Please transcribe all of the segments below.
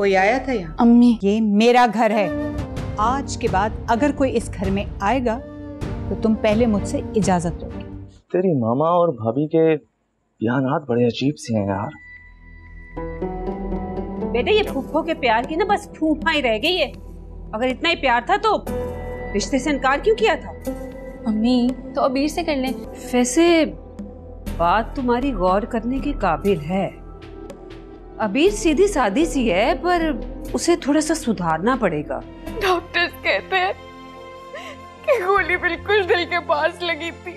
कोई आया था यहाँ? अम्मी, ये मेरा घर है। आज के बाद अगर कोई इस घर में आएगा तो तुम पहले मुझसे इजाजत लोगे। तेरी मामा और भाभी के बयानात बड़े अजीब से हैं यार। बेटे ये फूफो के प्यार की ना बस फूफा ही रह गई है। अगर इतना ही प्यार था तो रिश्ते से इनकार क्यों किया था? अम्मी तो अबीर से कर लें। वैसे बात तुम्हारी गौर करने के काबिल है। अबीर सीधी सादी सी है पर उसे थोड़ा सा सुधारना पड़ेगा। डॉक्टर्स कहते हैं कि गोली बिल्कुल दिल के पास लगी थी,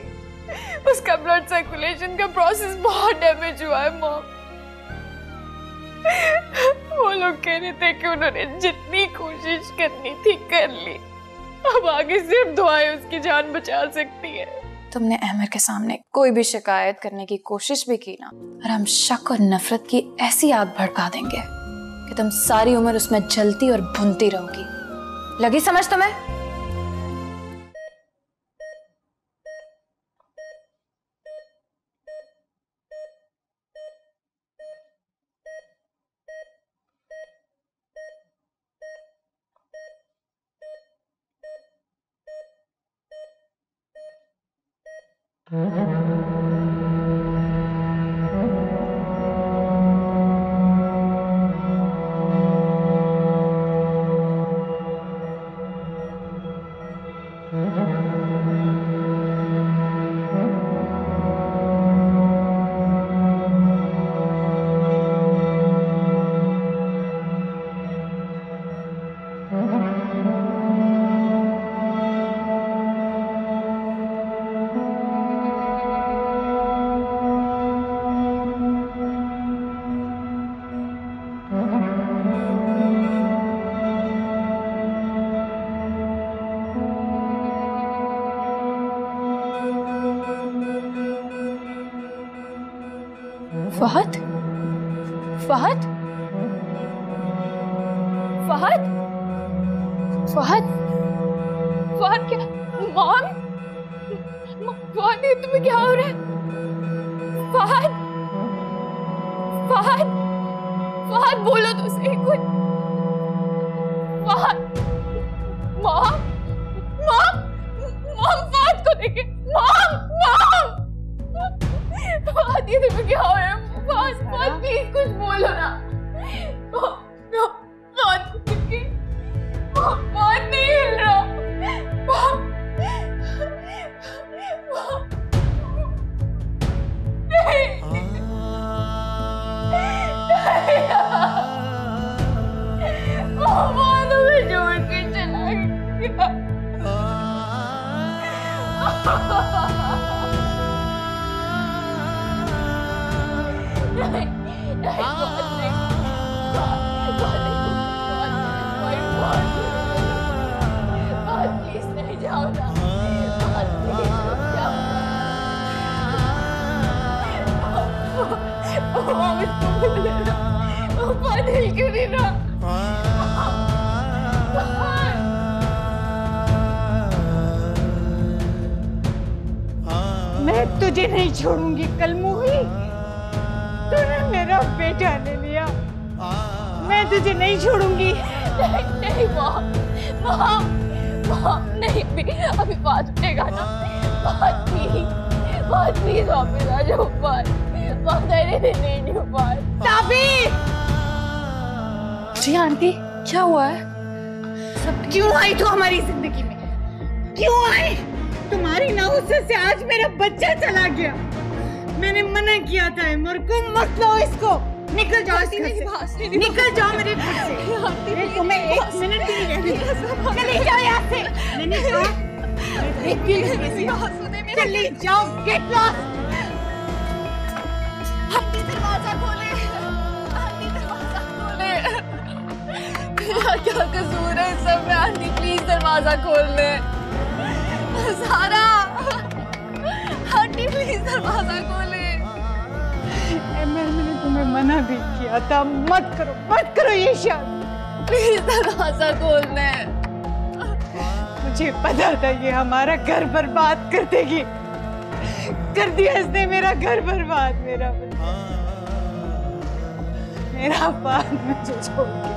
उसका ब्लड सर्कुलेशन का प्रोसेस बहुत डैमेज हुआ है मॉम। वो लोग कह रहे थे कि उन्होंने जितनी कोशिश करनी थी कर ली, अब आगे सिर्फ दुआएं उसकी जान बचा सकती है। तुमने अहमर के सामने कोई भी शिकायत करने की कोशिश भी की ना, और हम शक और नफरत की ऐसी आग भड़का देंगे कि तुम सारी उम्र उसमें जलती और भुनती रहोगी। लगी समझ तुम्हें? फहद, फहद, फहद, फहद, फहद क्या? मॉम, फहद ये तुम्हें क्या हो रहा है? फहद, फहद, फहद बोलो तो सही कुछ। Fahad, mom, mom, mom Fahad को देखे। मॉम, मॉम, फहद ये तुम्हें क्या हो रहा है? फहद, फहद प्लीज कुछ बोलो ना। फहद नहीं हिल रहा। नहीं जोड़ के चला गया। प्लीज नहीं जाओ ना। दिल क्यों नहीं रहा? मैं तुझे नहीं छोड़ूंगी कलमुही। तूने मेरा बेटा ले लिया, मैं तुझे नहीं छोड़ूंगी। नहीं मॉम, मॉम, मॉम नहीं, अभी बात उठेगा ना। बात प्लीज वापस आ जाओ। बात नहीं बात। ताबीर! जी आंटी क्या हुआ है? सब क्यों आई तू हमारी जिंदगी में? क्यों आई? तुम्हारी नाउसत से आज मेरा बच्चा चला गया। मैंने मना किया था अहमर को, मत लो इसको। निकल जाओ इस घर से, निकल जाओ मेरे घर से। तुम्हें एक मिनट भी नहीं रहने। चले जाओ यहाँ से। मैंने कहा चले जाओ, गेट लॉस्ट। आंटी दरवाजा खोले, आंटी दरवाजा खोले। मेरा क्या कसूर है इस सब में? आंटी प्लीज दरवाजा खोल ले। सारा, आंटी प्लीज दरवाजा खोले। मैंने तुम्हें मना भी किया था, मत करो ये शादी। प्लीज दरवाजा खोल ले। मुझे पता था ये हमारा घर बर्बाद कर देगी। कर दिया इसने मेरा घर बर्बाद। मेरा बाप मुझे छोड़ के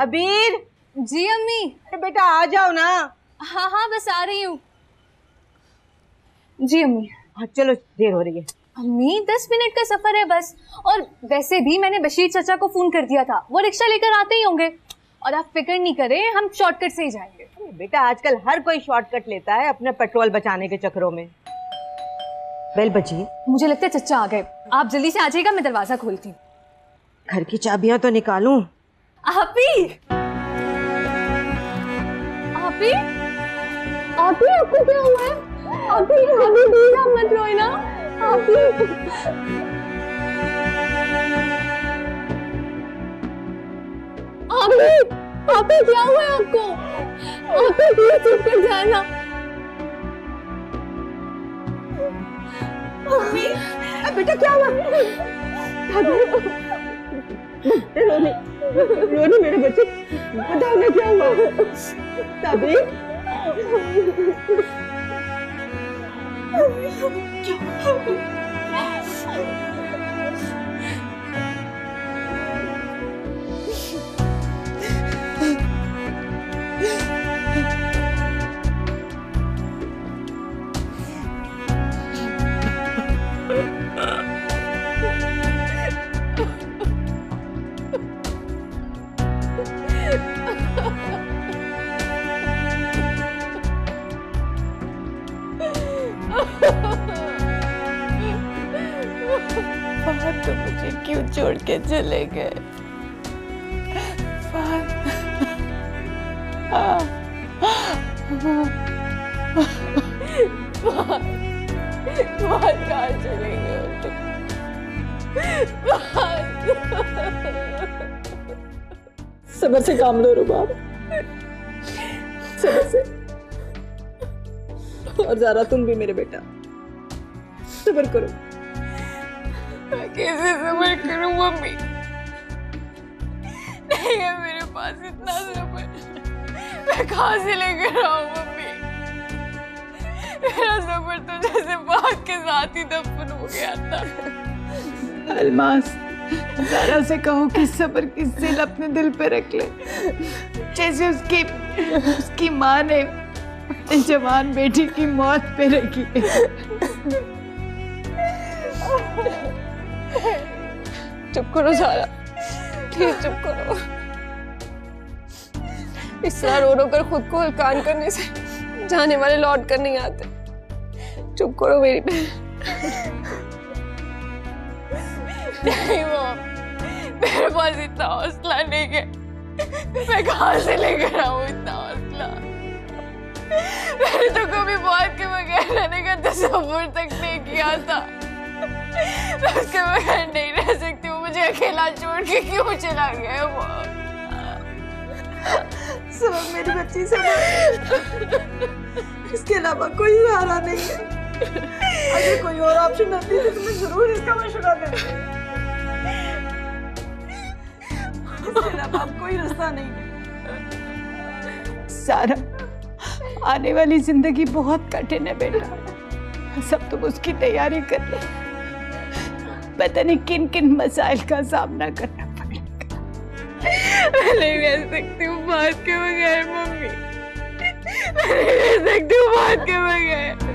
अबीर। जी अम्मी। अरे बेटा आ जाओ ना। हाँ हाँ बस आ रही हूँ। जी अम्मी। हाँ चलो, देर हो रही है। अम्मी 10 मिनट का सफर है बस, और वैसे भी मैंने बशीर चाचा को फोन कर दिया था, वो रिक्शा लेकर आते ही होंगे। और आप फिक्र नहीं करें, हम शॉर्टकट से ही जाएंगे। अरे बेटा आजकल हर कोई शॉर्टकट लेता है अपने पेट्रोल बचाने के चक्करों में। बेल बजी। मुझे लगता है चचा आ गए, आप जल्दी से आ जाइएगा, मैं दरवाजा खोलती हूँ। घर की चाबियां तो निकालूं। आपी आपी आपी, आपको क्या हुआ है? आपी अभी प्लीज आप मत रोए ना। आपी आपी आपी क्या हुआ है आपको? आपी प्लीज चुप कर जाना। बेटा क्या हुआ? रोने मेरे बच्चे, बताओ ना क्या हुआ? तभी तो मुझे क्यों छोड़ के चले गए? कहाँ चले गए तुम? सब्र से काम लो रुबाब, सब्र से। और ज़ारा तुम भी मेरे बेटा, सब्र करो। मैं कैसे सब्र करूं मम्मी? नहीं है मेरे पास इतना सब्र, मैं कहाँ से लेकर आऊं मम्मी? मेरा सब्र तो जैसे बाघ के साथ ही दफन हो गया था। अलमास, ज़ारा से कहो कि सब्र की सिल अपने दिल पे रख ले, जैसे उसकी माँ ने अपने जवान बेटी की मौत पे रखी है। चुप करो ज़ारा, प्लीज चुप करो। इस तरह रो रो कर खुद को हल्कान करने से जाने वाले लौट कर नहीं आते। चुप करो मेरी बहन। नहीं मॉम, मेरे पास इतना हौसला नहीं है, मैं कहाँ से लेकर आऊँ इतना हौसला? मैंने तो कभी मौत के बगैर रहने का तसव्वुर तक नहीं किया था। मैं उसके बगैर नहीं रह सकती हूँ, मुझे अकेला छोड़ के क्यों चला गया वो? सब मेरी बच्ची से, इसके अलावा कोई सहारा नहीं है। अगर कोई और ऑप्शन होती तो तुम्हें जरूर इसका मशवरा देती। इसके अलावा अब कोई रास्ता नहीं है। सारा, आने वाली जिंदगी बहुत कठिन है बेटा, सब तुम उसकी तैयारी कर लो। पता नहीं किन किन मसाइल का सामना करना पड़ेगा। मैं नहीं रह सकती हूँ बात के बगैर मम्मी, मैं नहीं रह सकती हूँ बात के बगैर।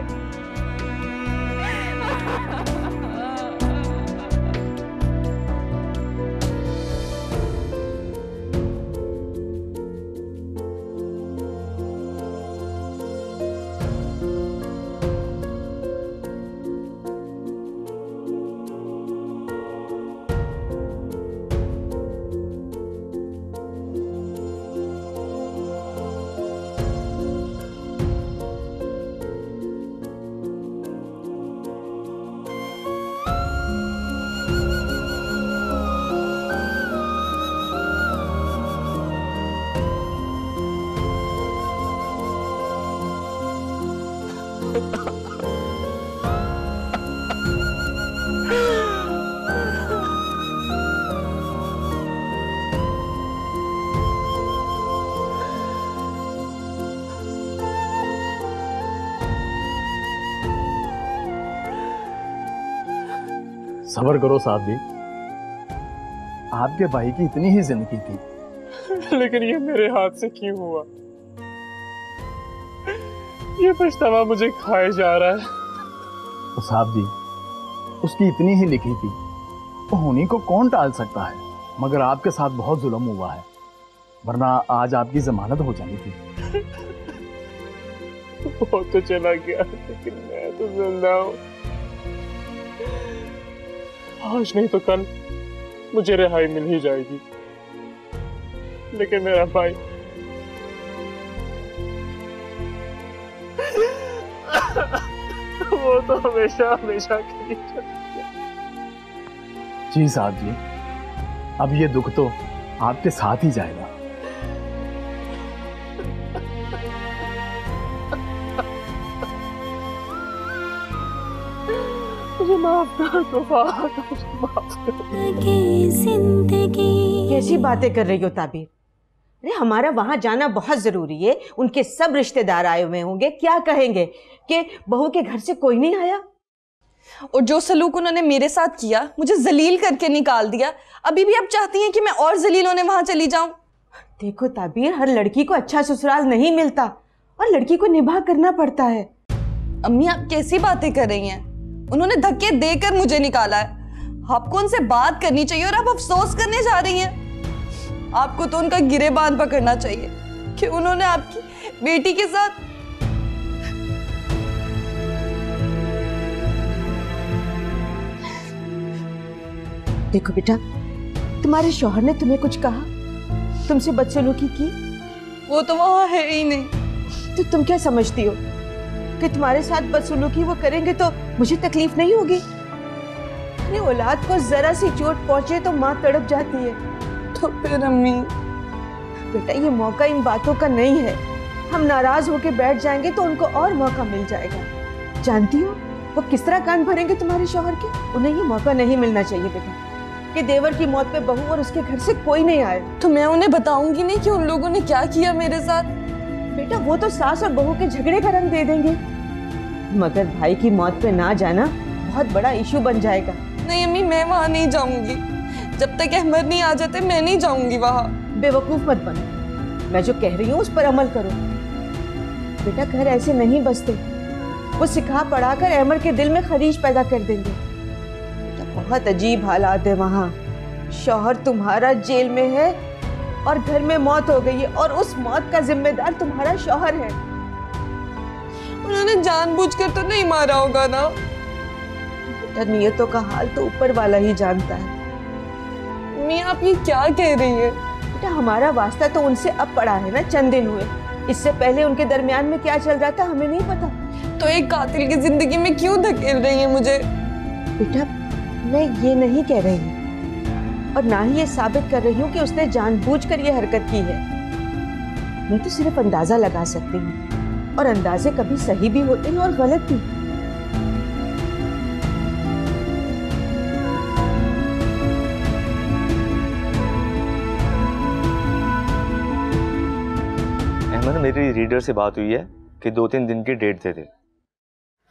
सब्र करो साहब भी, आपके भाई की इतनी ही जिंदगी थी, लेकिन ये मेरे हाथ से क्यों हुआ? ये पछतावा मुझे खाए जा रहा है। तो साहब जी, उसकी इतनी ही लिखी थी, तो होनी को कौन टाल सकता है? मगर आपके साथ बहुत जुल्म हुआ है, वरना आज आपकी जमानत हो जानी थी। वो तो चला गया, लेकिन मैं तो जिंदा हूं। आज नहीं तो कल मुझे रिहाई मिल ही जाएगी, लेकिन मेरा भाई वो तो हमेशा हमेशा के लिए चला गया। जी साहब जी, अब ये दुख तो आपके साथ ही जाएगा। मुझे माफ कर दो, माफ कर। कैसी बातें कर रही हो ताबीर? अरे हमारा वहां जाना बहुत जरूरी है, उनके सब रिश्तेदार आए हुए होंगे, क्या कहेंगे कि बहू के घर से कोई नहीं आया? और जो सलूक उन्होंने मेरे साथ किया, मुझे जलील करके निकाल दिया, अभी भी आप चाहती हैं कि मैं और जलील होने वहां चली जाऊं? देखो ताबीर, हर लड़की को अच्छा ससुराल नहीं मिलता और लड़की को निभा करना पड़ता है। अम्मी आप कैसी बातें कर रही हैं? उन्होंने धक्के देकर मुझे निकाला है। आपको उनसे बात करनी चाहिए और आप अफसोस करने जा रही हैं। आपको तो उनका गिरेबान पकड़ना चाहिए कि उन्होंने आपकी बेटी के साथ। देखो बेटा, तुम्हारे शौहर ने तुम्हें कुछ कहा? तुमसे बदसलूकी की? वो तो वहां है ही नहीं। तो तुम क्या समझती हो कि तुम्हारे साथ बदसलूकी वो करेंगे तो मुझे तकलीफ नहीं होगी? अपनी औलाद को जरा सी चोट पहुंचे तो माँ तड़प जाती है। तो फिर अम्मी? बेटा ये मौका इन बातों का नहीं है। हम नाराज होके बैठ जाएंगे तो उनको और मौका मिल जाएगा। जानती हो वो किस तरह कान भरेंगे तुम्हारे शौहर के? उन्हें ये मौका नहीं मिलना चाहिए बेटा कि देवर की मौत पे बहू और उसके घर से कोई नहीं आए। तो मैं उन्हें बताऊंगी नहीं कि उन लोगों ने क्या किया मेरे साथ? बेटा वो तो सास और बहू के झगड़े का रंग दे देंगे, मगर भाई की मौत पे ना जाना बहुत बड़ा इशू बन जाएगा। नहीं अम्मी, मैं वहां नहीं जाऊंगी। जब तक अहमद नहीं आ जाते मैं नहीं जाऊंगी वहां। बेवकूफ मत बनो, मैं जो कह रही हूँ उस पर अमल करो। बेटा घर ऐसे नहीं बसते, वो सिखा पढ़ाकर अहमद के दिल में खरीश पैदा कर देंगे। बहुत अजीब हालात है वहाँ। शौहर तुम्हारा जेल में है और घर में मौत हो गई है और उस मौत का जिम्मेदार तुम्हारा शौहर है। उन्होंने जानबूझकर तो नहीं मारा होगा ना? बेटा नियतों का हाल तो ऊपर वाला ही जानता है। मम्मी आप ये क्या कह रही है? बेटा हमारा वास्ता तो उनसे अब पड़ा है ना, चंद दिन हुए। इससे पहले उनके दरमियान में क्या चल रहा था हमें नहीं पता। तो एक कातिल की जिंदगी में क्यों धकेल रही है मुझे? बेटा मैं ये नहीं कह रही हूँ और ना ही ये साबित कर रही हूँ कि उसने जानबूझकर ये हरकत की है। मैं तो सिर्फ अंदाजा लगा सकती हूँ और अंदाजे कभी सही भी होते हैं और गलत भी। अहमद मेरी रीडर से बात हुई है कि 2-3 दिन की डेट दे दे।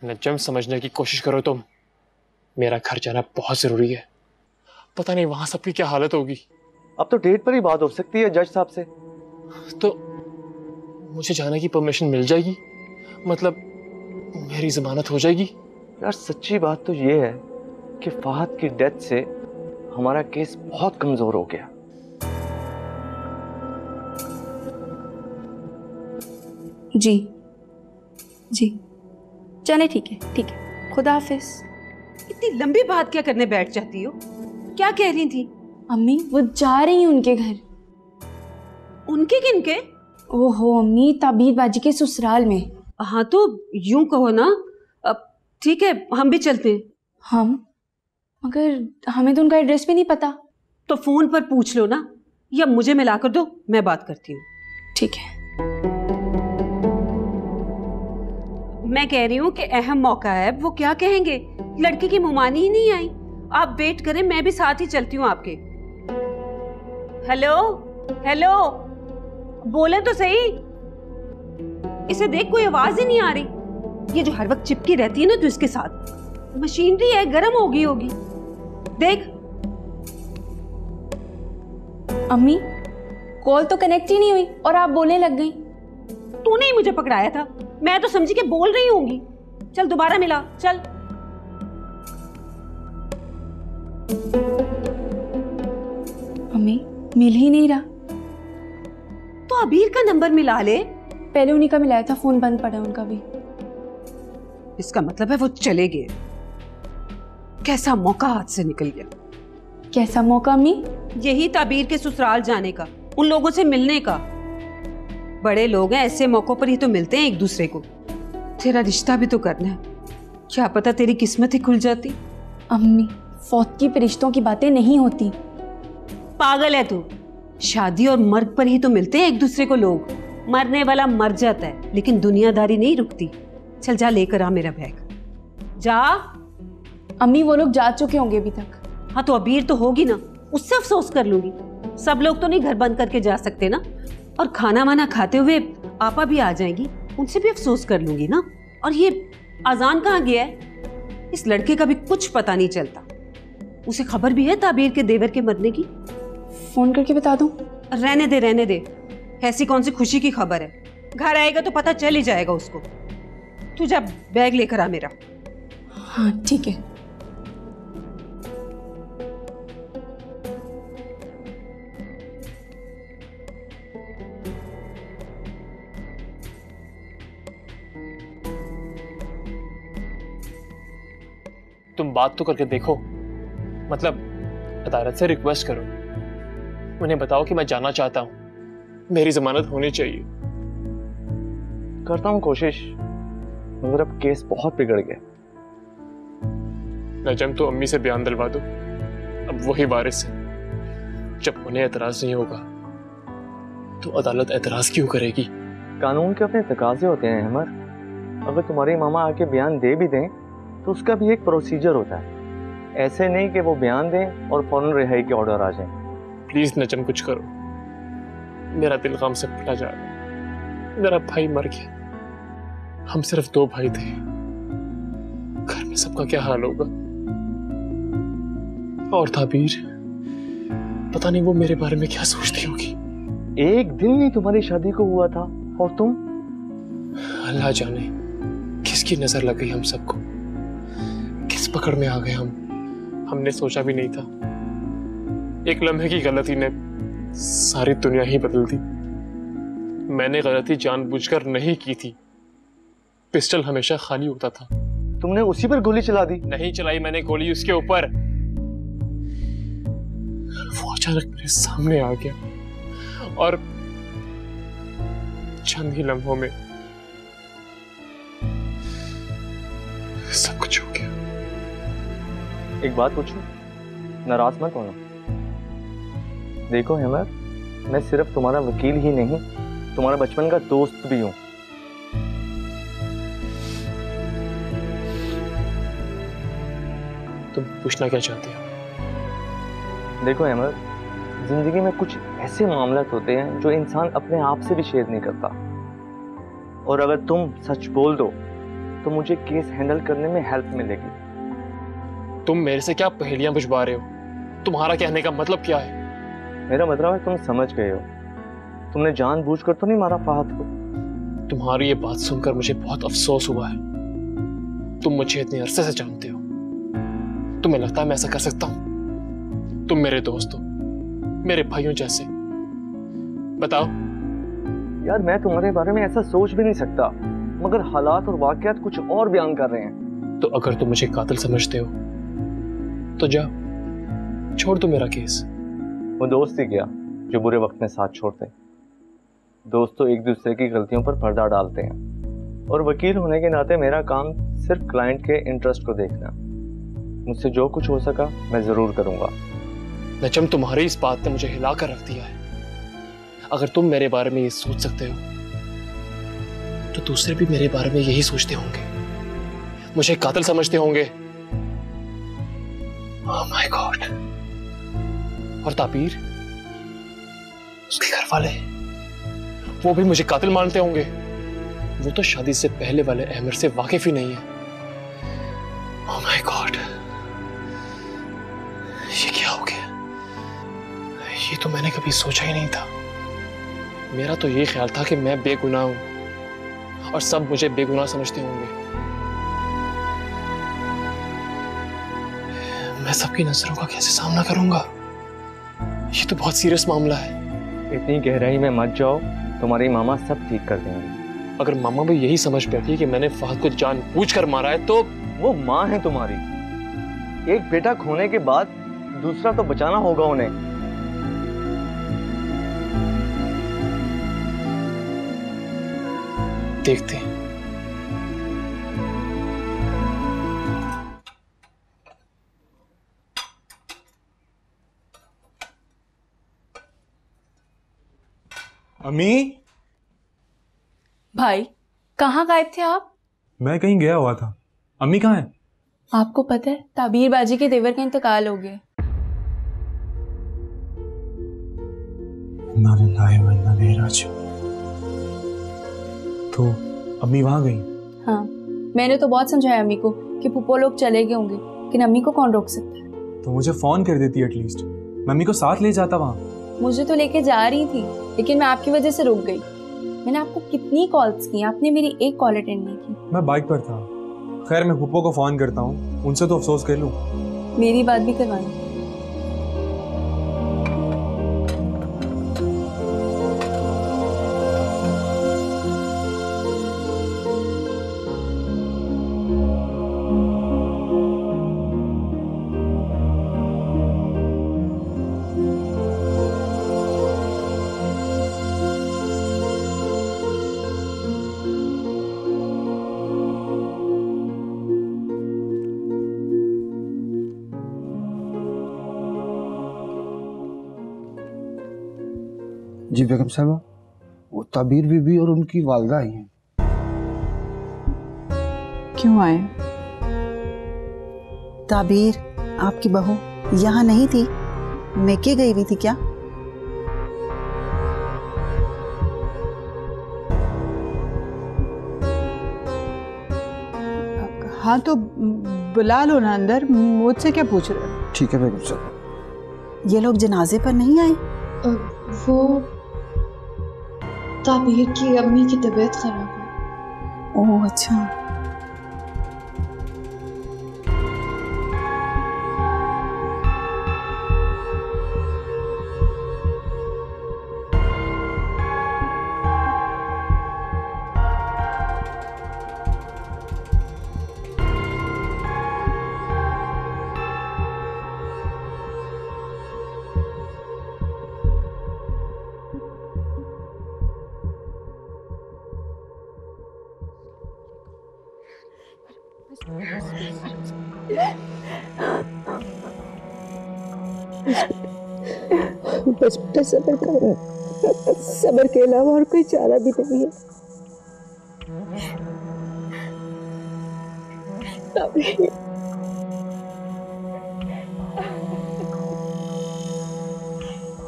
नजम समझने की कोशिश करो तुम, मेरा घर जाना बहुत जरूरी है। पता नहीं वहां सबकी क्या हालत होगी। अब तो डेट पर ही बात हो सकती है जज साहब से। तो मुझे जाने की परमिशन मिल जाएगी? मतलब मेरी जमानत हो जाएगी? यार सच्ची बात तो ये है कि फहद की डेथ से हमारा केस बहुत कमजोर हो गया। जी जी चले, ठीक है, खुदा हाफिज। इतनी लंबी बात क्या करने बैठ जाती हो? क्या कह रही थी? अम्मी वो जा रही हैं उनके घर। उनके किनके? ओहो अम्मी, ताबीर बाजी के ससुराल में। हाँ तो यूं कहो ना। अब ठीक है हम भी चलते हैं। हम? मगर हमें तो उनका एड्रेस भी नहीं पता। तो फोन पर पूछ लो ना, या मुझे मिला कर दो, मैं बात करती हूँ। ठीक है। मैं कह रही हूँ कि अहम मौका है, वो क्या कहेंगे? लड़की की मुमानी ही नहीं आई। आप वेट करें, मैं भी साथ ही चलती हूँ आपके। हेलो हेलो, बोले तो सही। इसे देख कोई आवाज ही नहीं आ रही। ये जो हर वक्त चिपकी रहती है ना तो इसके साथ, मशीनरी है, गर्म हो गई होगी। देख। अम्मी कॉल तो कनेक्ट ही नहीं हुई और आप बोलने लग गई। तूने ही मुझे पकड़ाया था, मैं तो समझी कि बोल रही होंगी। चल दोबारा मिला, चल। मम्मी मिल ही नहीं रहा। तो अबीर का नंबर मिला ले। पहले उन्हीं का मिलाया था, फोन बंद पड़ा उनका भी। इसका मतलब है वो चले गए। कैसा मौका हाथ से निकल गया। कैसा मौका अम्मी? यही ताबीर के ससुराल जाने का, उन लोगों से मिलने का। बड़े लोग हैं, ऐसे मौकों पर ही तो मिलते हैं एक दूसरे को। तेरा रिश्ता भी तो करना है, क्या पता तेरी किस्मत ही खुल जाती। अम्मी फौत की रिश्तों की बातें नहीं होती। पागल है तू। शादी और मर्ग पर ही तो मिलते हैं एक दूसरे को लोग। मरने वाला मर जाता है, लेकिन दुनियादारी नहीं रुकती। चल जा, लेकर आ मेरा बैग, जा। अम्मी वो लोग जा चुके होंगे अभी तक। हाँ तो अबीर तो होगी ना, उससे अफसोस कर लूंगी। सब लोग तो नहीं घर बंद करके जा सकते ना। और खाना वाना खाते हुए आपा भी आ जाएंगी, उनसे भी अफसोस कर लूंगी ना। और ये अजान कहाँ गया है? इस लड़के का भी कुछ पता नहीं चलता। उसे खबर भी है ताबीर के देवर के मरने की? फोन करके बता दूं? रहने दे रहने दे, ऐसी कौन सी खुशी की खबर है? घर आएगा तो पता चल ही जाएगा उसको। तू जा बैग लेकर आ मेरा। हाँ ठीक है। तुम बात तो करके देखो, मतलब अदालत से रिक्वेस्ट करो, उन्हें बताओ कि मैं जाना चाहता हूं, मेरी जमानत होनी चाहिए। करता हूँ कोशिश, मगर अब केस बहुत बिगड़ गया। नजम तो अम्मी से बयान दिलवा दो, अब वही वारिस है। जब उन्हें एतराज नहीं होगा तो अदालत एतराज क्यों करेगी? कानून के अपने तकाजे होते हैं अहमद। अगर तुम्हारी मामा आके बयान दे भी दें तो उसका भी एक प्रोसीजर होता है। ऐसे नहीं कि वो बयान दें और फौरन रिहाई के ऑर्डर आ जाएं। प्लीज नजम कुछ करो, मेरा दिल गम से फटा जा रहा है। मेरा भाई मर गया, हम सिर्फ 2 भाई थे, घर में सबका क्या हाल होगा? और ताबीर, पता नहीं वो मेरे बारे में क्या सोचती होगी। एक दिन ही तुम्हारी शादी को हुआ था और तुम? अल्लाह जाने किसकी नजर लग गई हम सबको, किस पकड़ में आ गए हमने सोचा भी नहीं था। एक लम्हे की गलती ने सारी दुनिया ही बदल दी। मैंने गलती जानबूझकर नहीं की थी, पिस्टल हमेशा खाली होता था। तुमने उसी पर गोली चला दी? नहीं चलाई मैंने गोली उसके ऊपर, वो अचानक मेरे सामने आ गया और चंद ही लम्हों में सब कुछ हो गया। एक बात पूछूं, नाराज मत होना। देखो हेमर, मैं सिर्फ तुम्हारा वकील ही नहीं, तुम्हारा बचपन का दोस्त भी हूं। तुम पूछना क्या चाहते हो? देखो हेमर, जिंदगी में कुछ ऐसे मामले होते हैं जो इंसान अपने आप से भी शेयर नहीं करता। और अगर तुम सच बोल दो तो मुझे केस हैंडल करने में हेल्प मिलेगी। तुम मेरे से क्या पहेलियां बुझवा रहे हो? तुम्हारा कहने का मतलब क्या है? मेरा मतलब है तुम समझ गए हो। तुमने जानबूझकर तो नहीं मारा फाहद को? तुम्हारी ये बात सुनकर मुझे बहुत अफसोस हुआ है। तुम मुझे इतने अरसे से जानते हो, तुम्हें लगता है मैं ऐसा कर सकता हूं? तुम मेरे दोस्त हो, मेरे भाइयों जैसे। बताओ। यार मैं तुम्हारे बारे में ऐसा सोच भी नहीं सकता, मगर हालात और वाकयात कुछ और बयान कर रहे हैं। तो अगर तुम मुझे कातिल समझते हो तो जाओ, छोड़ दो मेरा केस। वो दोस्त ही क्या जो बुरे वक्त में साथ छोड़ते। दोस्त तो एक दूसरे की गलतियों पर पर्दा डालते हैं, और वकील होने के नाते मेरा काम सिर्फ क्लाइंट के इंटरेस्ट को देखना। मुझसे जो कुछ हो सका मैं जरूर करूंगा। नजम, तुम्हारी इस बात ने मुझे हिला कर रख दिया है। अगर तुम मेरे बारे में ये सोच सकते हो तो दूसरे भी मेरे बारे में यही सोचते होंगे, मुझे कातिल समझते होंगे। Oh my God. और ताबीर, उसके घर वाले, वो भी मुझे कातिल मानते होंगे। वो तो शादी से पहले वाले अहमर से वाकिफ ही नहीं है। ओह माय गॉड, ये क्या हो गया? ये तो मैंने कभी सोचा ही नहीं था। मेरा तो ये ख्याल था कि मैं बेगुनाह हूं और सब मुझे बेगुनाह समझते होंगे। मैं सबकी नजरों का कैसे सामना करूंगा? ये तो बहुत सीरियस मामला है। इतनी गहराई में मत जाओ, तुम्हारी मामा सब ठीक कर देंगे। अगर मामा भी यही समझ बैठी कि मैंने फहद को जानबूझकर मारा है तो वो माँ है तुम्हारी। एक बेटा खोने के बाद दूसरा तो बचाना होगा उन्हें। देखते हैं। अम्मी, भाई कहाँ गायब थे आप? मैं कहीं गया हुआ था। अम्मी कहाँ है? आपको पता है ताबीर बाजी के देवर का इंतकाल हो गया। इन्ना लिल्लाहि व इन्ना इलैहि राजिऊन। तो अम्मी वहां गई? हाँ, मैंने तो बहुत समझाया अम्मी को कि पुप्पो लोग चले गए होंगे, लेकिन अम्मी को कौन रोक सकता है। तो मुझे फोन कर देती एटलीस्ट, मैं अम्मी को साथ ले जाता वहां। मुझे तो लेके जा रही थी, लेकिन मैं आपकी वजह से रुक गई। मैंने आपको कितनी कॉल्स की, आपने मेरी एक कॉल अटेंड नहीं की। मैं बाइक पर था। खैर मैं पुप्पो को फोन करता हूँ, उनसे तो अफसोस कर लूँ। मेरी बात भी करवानी। जी बेगम साहबा, वो ताबीर बीबी और उनकी वालदा आई हैं। क्यों आए? ताबीर आपकी बहू यहाँ नहीं थी, मेके गई हुई थी क्या? हाँ तो बुला लो ना अंदर, मुझसे क्या पूछ रहे हो? ठीक है बेगम साहबा। ये लोग जनाजे पर नहीं आए? वो ताबीर की अम्मी की तबीयत खराब है। ओह अच्छा। बस बेटा सब्र करो, सब्र के अलावा और कोई चारा भी नहीं है।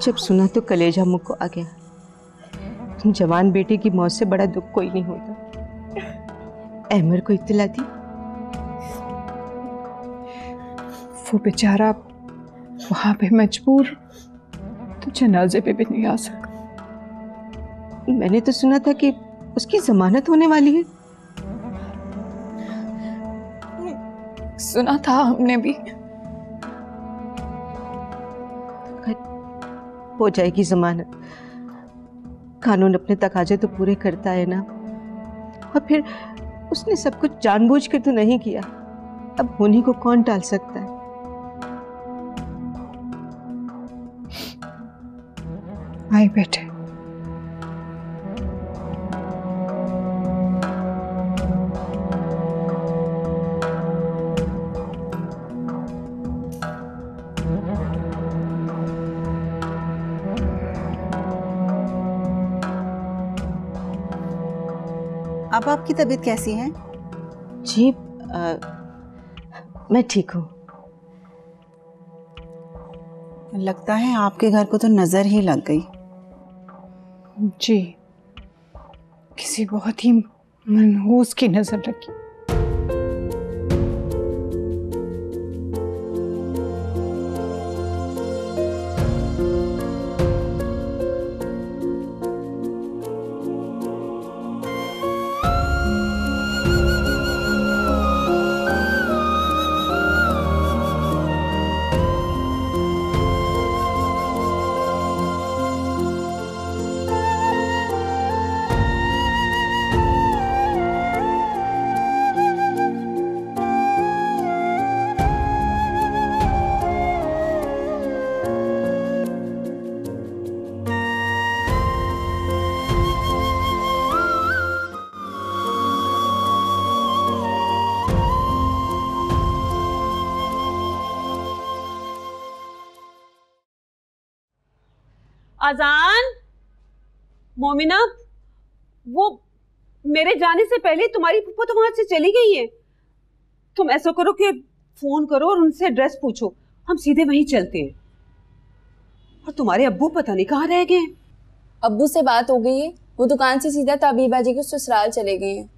जब सुना तो कलेजा मुझ को आ गया। जवान बेटे की मौत से बड़ा दुख कोई नहीं होता। अहमर को इत्तला दी। वो बेचारा वहां पे मजबूर, तो जनाजे पे भी नहीं आ सका। मैंने तो सुना था कि उसकी जमानत होने वाली है। सुना था हमने भी। हो जाएगी जमानत। कानून अपने तकाजे तो पूरे करता है ना। और फिर उसने सब कुछ जानबूझकर तो नहीं किया। अब होनी को कौन टाल सकता है। आई बेटे, अब आपकी तबीयत कैसी है? जी मैं ठीक हूँ। लगता है आपके घर को तो नजर ही लग गई। जी, किसी बहुत ही मनहूस की नजर लगी। अजान, मोमिना, वो मेरे जाने से पहले तुम्हारी फूफा तो वहां से चली गई है। तुम ऐसा करो कि फोन करो और उनसे एड्रेस पूछो, हम सीधे वहीं चलते हैं। और तुम्हारे अब्बू पता नहीं कहाँ रह गए। अब्बू से बात हो गई है, वो दुकान से सीधा ताबीबा जी के ससुराल चले गए हैं।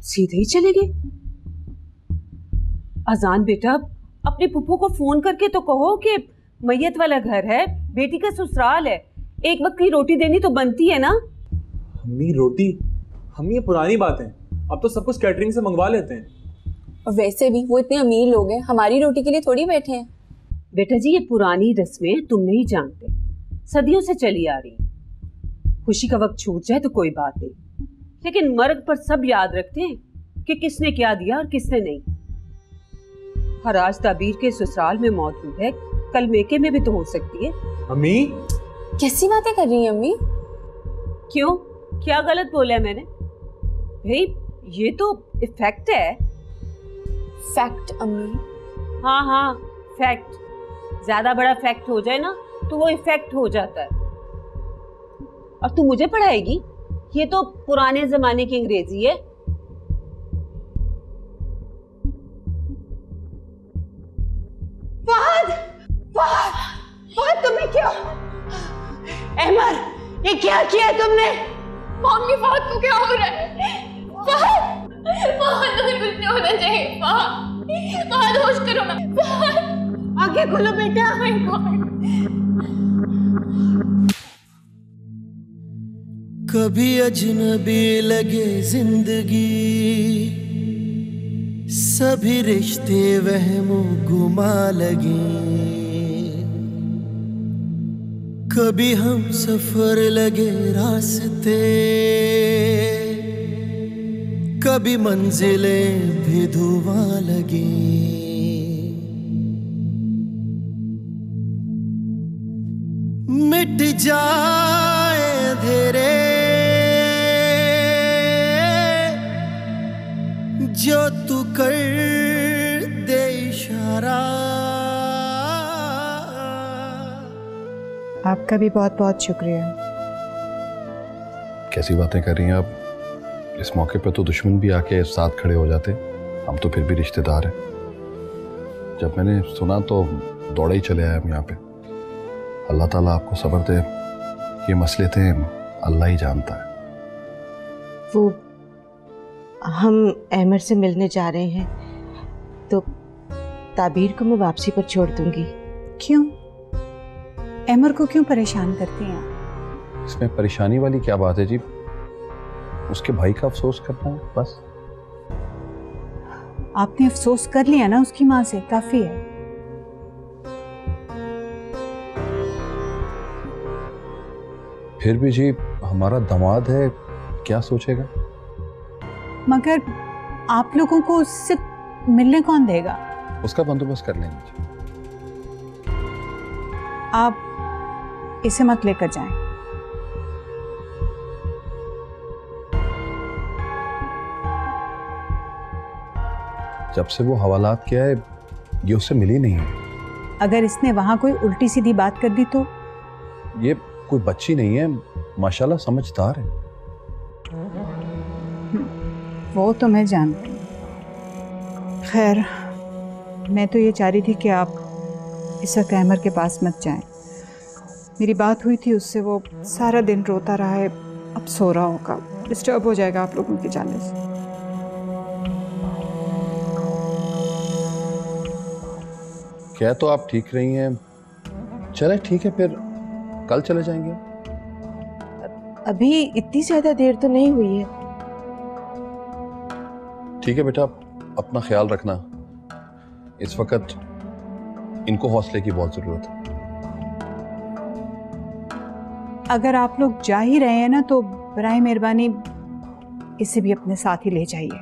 सीधे ही चले गए? अजान बेटा, अपने पुप्पो को फोन करके तो कहो कि मैयत वाला घर है, बेटी का ससुराल है, एक वक्त की रोटी देनी तो बनती है ना। अम्मी रोटी, हम ये पुरानी बात है, अब तो सब कुछ कैटरिंग से मंगवा लेते हैं। और वैसे भी वो इतने अमीर लोग हैं, हमारी रोटी के लिए थोड़ी बैठे हैं। बेटा जी, ये पुरानी रस्में तुम नहीं जानते, सदियों से चली आ रही। खुशी का वक्त छूट जाए तो कोई बात नहीं, लेकिन मर्ग पर सब याद रखते हैं कि किसने क्या दिया और किसने नहीं। हर आज ताबीर के ससुराल में मौजूद है, कल मेके में भी तो हो सकती है। अम्मी कैसी बातें कर रही हैं अम्मी? क्यों, क्या गलत बोला है मैंने? भाई ये तो इफेक्ट है। फैक्ट अम्मी? हाँ हाँ फैक्ट, ज्यादा बड़ा फैक्ट हो जाए ना तो वो इफेक्ट हो जाता है। और तू मुझे पढ़ाएगी? ये तो पुराने जमाने की अंग्रेजी है। फहद, फहद, फहद तुम्हें क्या? अहमर, ये क्या किया तुमने? मम्मी फहद को क्या हो रहा है? फहद, फहद तुम्हें कुछ नहीं होना चाहिए। फहद, फहद होश करो ना। फहद, आंखें खोलो बेटा। कभी अजनबी लगे जिंदगी, सभी रिश्ते वहमो गुमा लगे। कभी हम सफर लगे रास्ते, कभी मंजिलें भी धुआं लगे। मिट जाए अंधेरे जो तू कर दे इशारा। आपका भी बहुत बहुत शुक्रिया। कैसी बातें कर रही हैं आप? इस मौके पे तो दुश्मन भी आके साथ खड़े हो जाते, हम तो फिर भी रिश्तेदार हैं। जब मैंने सुना तो दौड़े ही चले आए हम यहाँ पे। अल्लाह ताला आपको सब्र दे, ये मसले थे अल्लाह ही जानता है। वो हम अहमर से मिलने जा रहे हैं, तो ताबीर को मैं वापसी पर छोड़ दूंगी। क्यों? अहमर को क्यों परेशान करती हैं? इसमें परेशानी वाली क्या बात है जी? उसके भाई का अफसोस करना है बस। आपने अफसोस कर लिया ना उसकी माँ से, काफी है। फिर भी जी हमारा दामाद है, क्या सोचेगा? मगर आप लोगों को उससे मिलने कौन देगा? उसका बंदोबस्त कर लेंगे जी। आप इसे मत लेकर जाएं। जब से वो हवालात किया है ये उससे मिली नहीं है। अगर इसने वहां कोई उल्टी सीधी बात कर दी तो? ये कोई बच्ची नहीं है, माशाल्लाह समझदार है। वो तो मैं जानती हूँ। खैर, मैं तो ये चाह रही थी कि आप इस वक्त अहमर के पास मत जाएं। मेरी बात हुई थी उससे, वो सारा दिन रोता रहा है, अब सो रहा होगा, डिस्टर्ब हो जाएगा आप लोगों के जाने से। क्या तो आप ठीक रही हैं, चले ठीक है फिर कल चले जाएंगे। अभी इतनी ज्यादा देर तो नहीं हुई है। ठीक है बेटा, अपना ख्याल रखना, इस वक्त इनको हौसले की बहुत जरूरत है। अगर आप लोग जा ही रहे हैं ना तो बराए मेहरबानी इसे भी अपने साथ ही ले जाइए।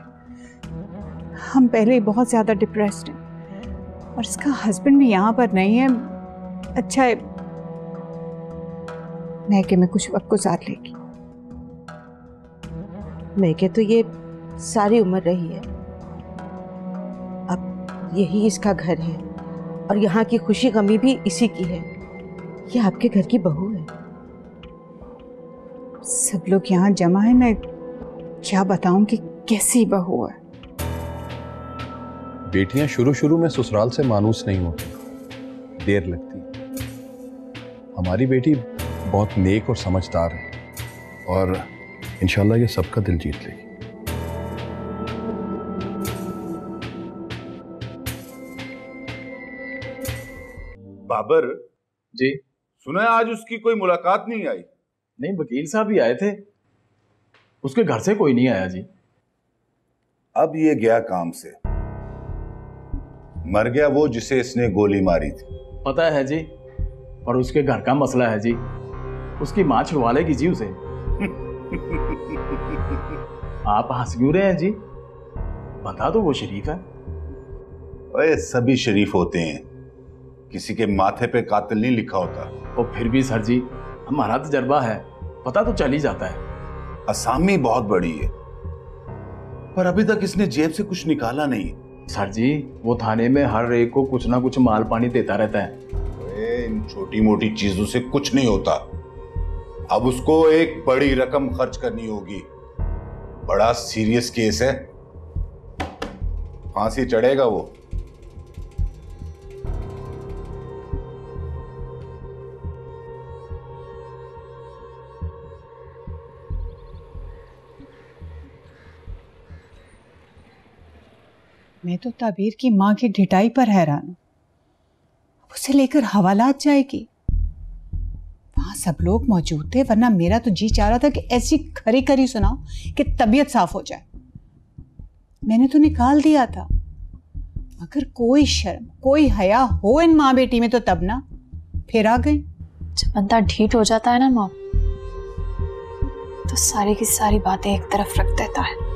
हम पहले ही बहुत ज्यादा डिप्रेस्ड हैं और इसका हस्बैंड भी यहाँ पर नहीं है। अच्छा है मैके में कुछ वक्त गुजार लेगी। मैके तो ये सारी उम्र रही है, अब यही इसका घर है और यहाँ की खुशी गमी भी इसी की है। ये आपके घर की बहू है। सब लोग यहाँ जमा है, मैं क्या बताऊं कि कैसी बहू है। बेटियां शुरू शुरू में ससुराल से मानूस नहीं होती, देर लगती है। हमारी बेटी बहुत नेक और समझदार है और इंशाल्लाह ये सबका दिल जीत लेगी। बाबर जी, सुना है आज उसकी कोई मुलाकात नहीं आई? नहीं, वकील साहब ही आए थे, उसके घर से कोई नहीं आया जी। अब ये गया काम से, मर गया वो जिसे इसने गोली मारी थी। पता है जी, पर उसके घर का मसला है जी, उसकी मां छुड़वा लेगी जी उसे। आप हंस क्यों रहे हैं जी? बता दो, वो शरीफ है। ओए, सभी शरीफ होते हैं, किसी के माथे पे कातिल नहीं लिखा होता। और फिर भी सर जी, हमारा तजर्बा है, पता तो चल ही जाता है। असामी बहुत बड़ी है, पर अभी तक इसने जेब से कुछ निकाला नहीं। सर जी, वो थाने में हर एक को कुछ ना कुछ माल पानी देता रहता है। इन छोटी मोटी चीजों से कुछ नहीं होता। अब उसको एक बड़ी रकम खर्च करनी होगी, बड़ा सीरियस केस है, फांसी चढ़ेगा वो। मैं तो ताबीर की माँ की ढिठाई पर हैरान हूँ। उसे लेकर हवालात जाएगी। वहां सब लोग मौजूद थे, वरना मेरा तो जी चाह रहा था कि ऐसी खरी खरी सुनाओ कि तबीयत साफ हो जाए। मैंने तो निकाल दिया था, अगर कोई शर्म कोई हया हो इन माँ बेटी में तो तब ना, फिर आ गई। जब बंदा ढीठ हो जाता है ना मॉम, तो सारी की सारी बातें एक तरफ रख देता है।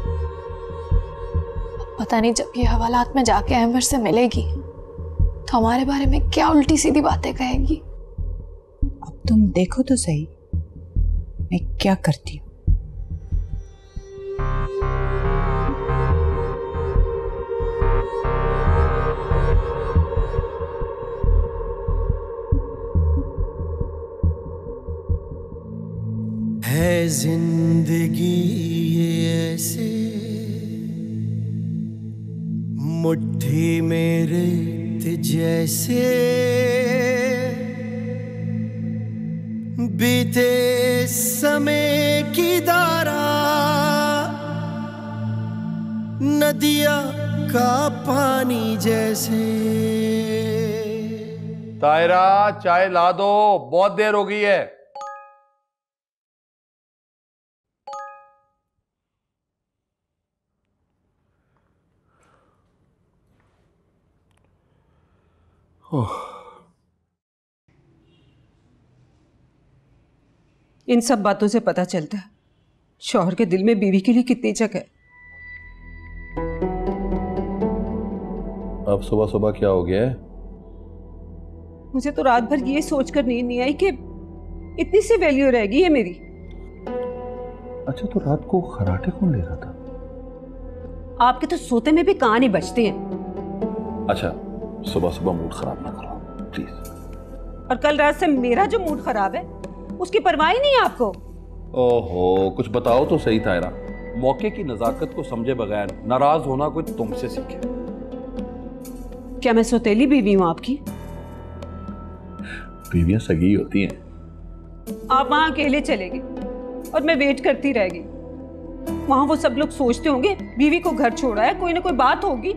पता नहीं जब ये हवालात में जाके अहमद से मिलेगी तो हमारे बारे में क्या उल्टी सीधी बातें कहेगी। अब तुम देखो तो सही मैं क्या करती हूँ। है जिंदगी ये ऐसे मुट्ठी मेरे जैसे, बीते समय की धारा नदिया का पानी जैसे। तायरा, चाय ला दो, बहुत देर हो गई है। इन सब बातों से पता चलता है शौहर के दिल में बीवी के लिए कितनी जगह है। अब सुबह सुबह क्या हो गया है? मुझे तो रात भर ये सोचकर नींद नहीं आई कि इतनी सी वैल्यू रहेगी ये मेरी। अच्छा, तो रात को खराटे कौन ले रहा था? आपके तो सोते में भी कान ही बजते हैं। अच्छा, सुबह सुबह मूड खराब ना करो प्लीज। और कल रात से मेरा जो मूड खराब है उसकी परवाह ही नहीं है आपको। ओहो, कुछ बताओ तो सही तायरा। मौके की नजाकत को समझे बगैर नाराज होना कोई तुमसे सीखे। क्या मैं सौतेली बीवी हूं आपकी? बीवियां सगी होती हैं। आप वहां अकेले चले गए और मैं वेट करती रह गई। वहां वो सब लोग सोचते होंगे बीवी को घर छोड़ा है, कोई ना कोई बात होगी।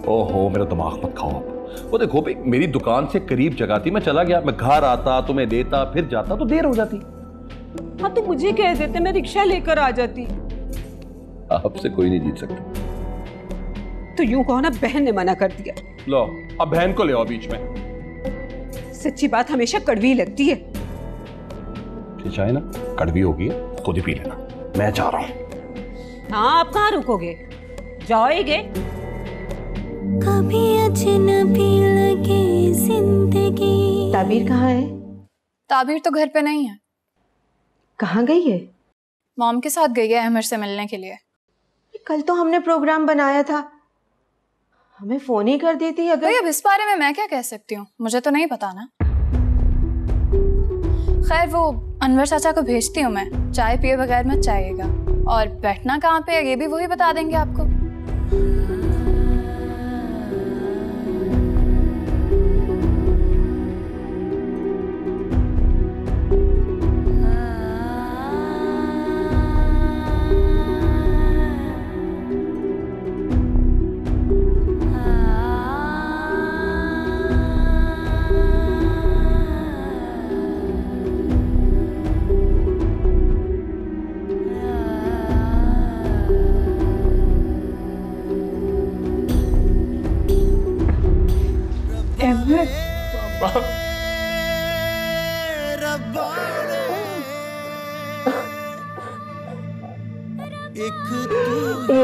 ओहो, मेरा दिमाग मत खाओ आप। वो देखो भाई, मेरी दुकान से करीब जगह थी, मैं चला गया, मैं घर आता, तुम्हें देता, फिर जाता तो देर हो जाती। हाँ तो मुझे कह देते, मैं रिक्शा लेकर आ जाती। आपसे कोई नहीं जीत सकता। तो यूं कहो ना, बहन ने मना कर दिया। लो, अब बहन को ले आओ बीच में। सच्ची बात हमेशा कड़वी लगती है। चाहे ना कड़वी होगी, खुद ही पी लेना, मैं जा रहा हूँ। हाँ, आप कहाँ रुकोगे? जाओगे? कभी अजनबी लगे जिंदगी। ताबीर कहाँ है? ताबीर तो घर पे नहीं है। कहाँ गई है? मॉम के साथ गई है अहमद से मिलने के लिए। कल तो हमने प्रोग्राम बनाया था, हमें फोन ही कर देती। अगर अब इस बारे में मैं क्या कह सकती हूँ, मुझे तो नहीं पता ना। खैर वो अनवर चाचा को भेजती हूँ मैं, चाय पिए बगैर मत जाइएगा, और बैठना कहाँ पे है ये भी वही बता देंगे आपको।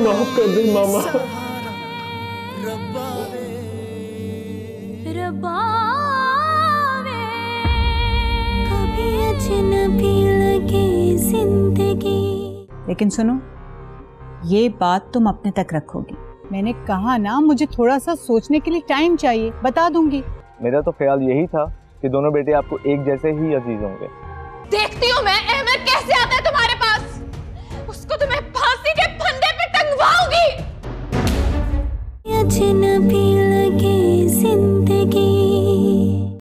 माफ कर दे मामा। कभी अजनबी लगे जिंदगी। लेकिन सुनो, ये बात तुम अपने तक रखोगी। मैंने कहा ना, मुझे थोड़ा सा सोचने के लिए टाइम चाहिए, बता दूंगी। मेरा तो ख्याल यही था कि दोनों बेटे आपको एक जैसे ही अजीज होंगे। देखती हूँ मैं अहमद कैसे आता है तुम्हारे पास, उसको तुम्हें फांसी के फंदे पे टंगवाऊंगी। अजनबी लगे